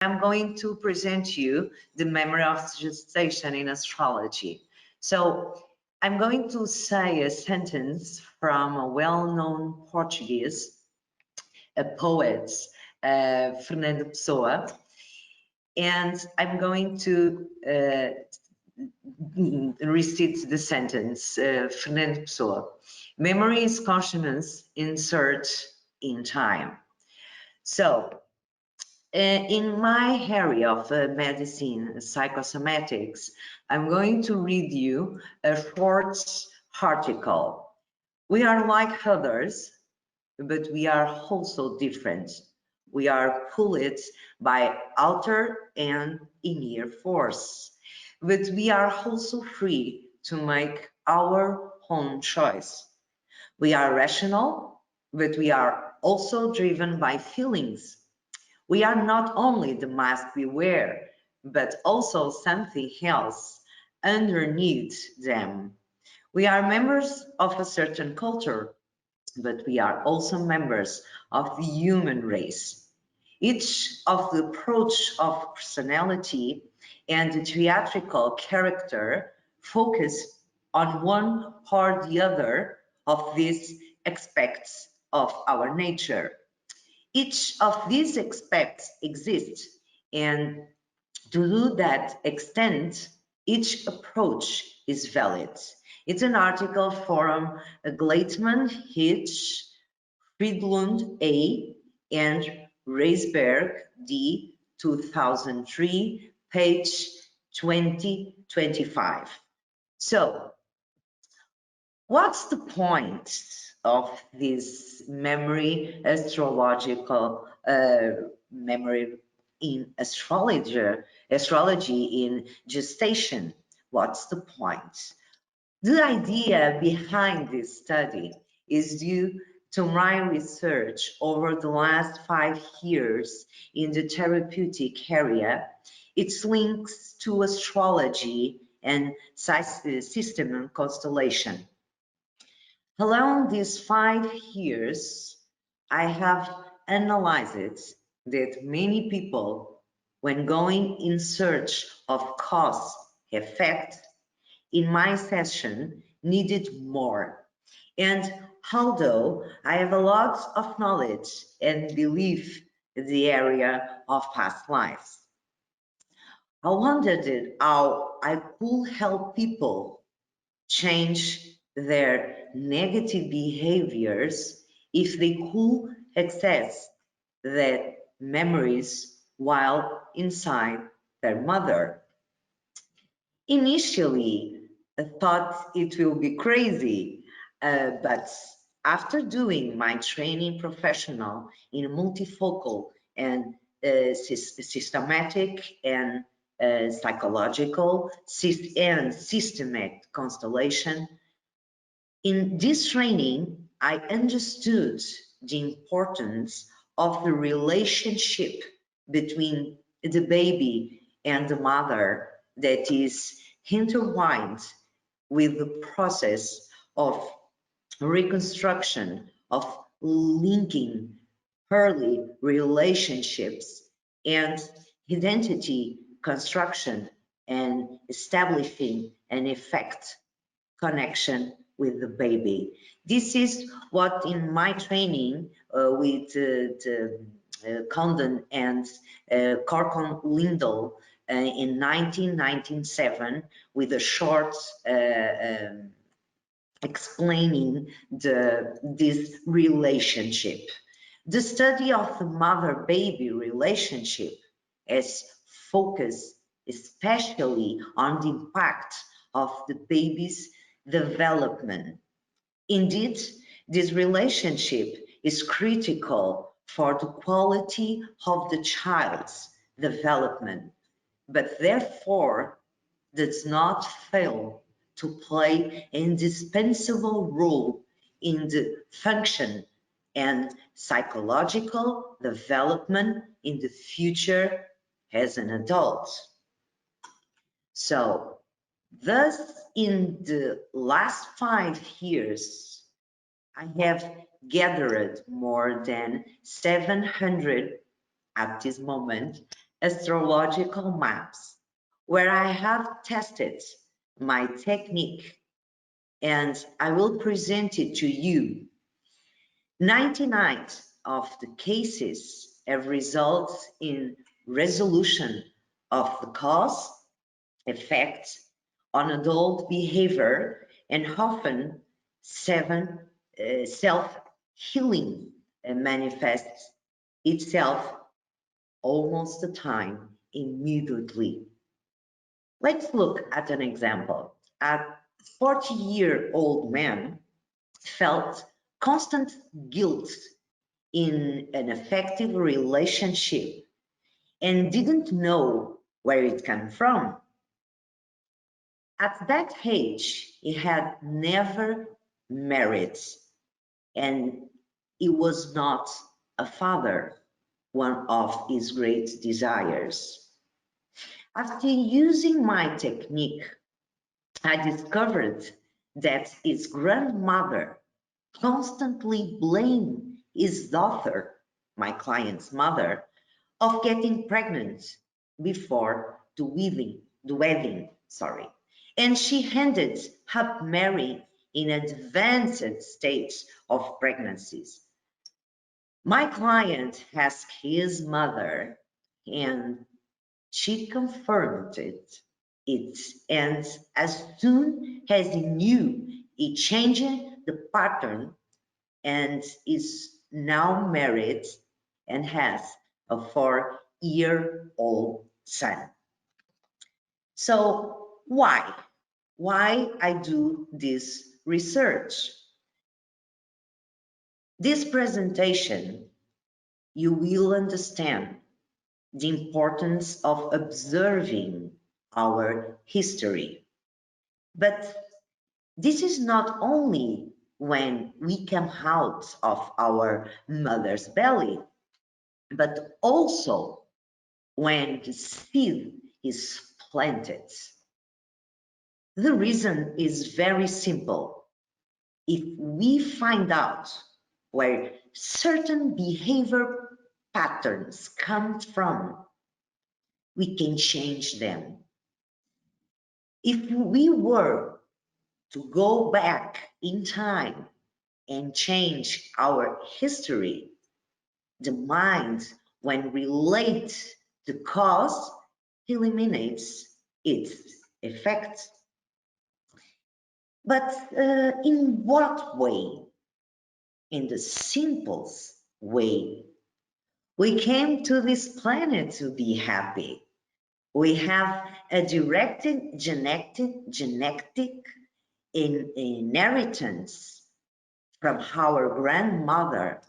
I'm going to present you the memory of gestation in astrology. So I'm going to say a sentence from a well-known Portuguese, a poet, Fernando Pessoa, and I'm going to recite the sentence, Fernando Pessoa. Memory is consciousness in search in time. So, in my area of medicine, psychosomatics, I'm going to read you a short article. We are like others, but we are also different. We are pulled by outer and inner force, but we are also free to make our own choice. We are rational, but we are also driven by feelings. We are not only the mask we wear, but also something else underneath them. We are members of a certain culture, but we are also members of the human race. Each of the approach of personality and the theatrical character focus on one or the other of these aspects of our nature. Each of these aspects exists, and to that extent, each approach is valid. It's an article from Gleitman, Hitch, Friedlund A, and Reisberg D, 2003, page 2025. So, what's the point of this memory astrological memory in astrology in gestation? What's the point? The idea behind this study is due to my research over the last 5 years in the therapeutic area. Its links to astrology and system and constellation. Along these 5 years, I have analyzed that many people, when going in search of cause effect, in my session needed more. And although I have a lot of knowledge and belief in the area of past lives, I wondered how I could help people change their negative behaviors if they could access their memories while inside their mother. Initially, I thought it will be crazy, but after doing my training professional in multifocal and systematic and psychological and systemic constellation, in this training, I understood the importance of the relationship between the baby and the mother that is intertwined with the process of reconstruction, of linking early relationships and identity construction and establishing an effect connection with the baby. This is what in my training with Condon and Corcon Lindell in 1997 with a short explaining this relationship. The study of the mother-baby relationship is focused especially on the impact of the baby's development. Indeed, this relationship is critical for the quality of the child's development, but therefore does not fail to play an indispensable role in the function and psychological development in the future as an adult. So, thus, in the last 5 years, I have gathered more than 700 at this moment astrological maps where I have tested my technique and I will present it to you. 99 of the cases have resulted in resolution of the cause, effect on adult behavior, and often self-healing manifests itself almost the time immediately. Let's look at an example. A 40-year-old man felt constant guilt in an affective relationship and didn't know where it came from. At that age, he had never married and he was not a father, one of his great desires. After using my technique, I discovered that his grandmother constantly blamed his daughter, my client's mother, of getting pregnant before the wedding, and she ended up marrying in advanced stage of pregnancies. My client asked his mother, and she confirmed it. And as soon as he knew, he changed the pattern and is now married and has a 4-year-old son. So why? Why I do this research? This presentation, you will understand the importance of observing our history. But this is not only when we come out of our mother's belly, but also when the seed is planted. The reason is very simple. If we find out where certain behavior patterns come from, we can change them. If we were to go back in time and change our history, the mind, when relates to cause, eliminates its effect. But in what way? In the simplest way. We came to this planet to be happy. We have a direct genetic inheritance from our grandmother.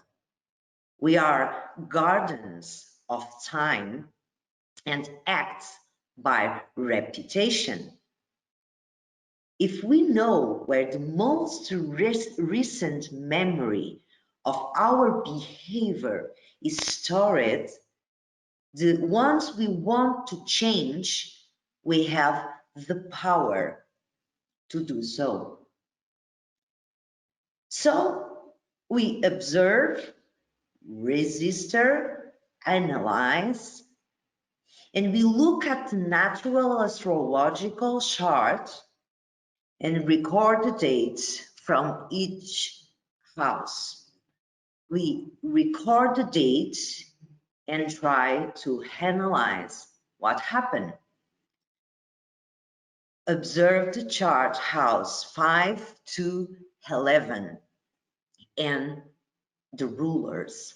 We are guardians of time and act by reputation. If we know where the most recent memory of our behavior is stored, the ones we want to change, we have the power to do so. So we observe, register, analyze, and we look at the natural astrological chart and record the dates from each house. We record the dates and try to analyze what happened. Observe the chart house 5 to 11 and the rulers.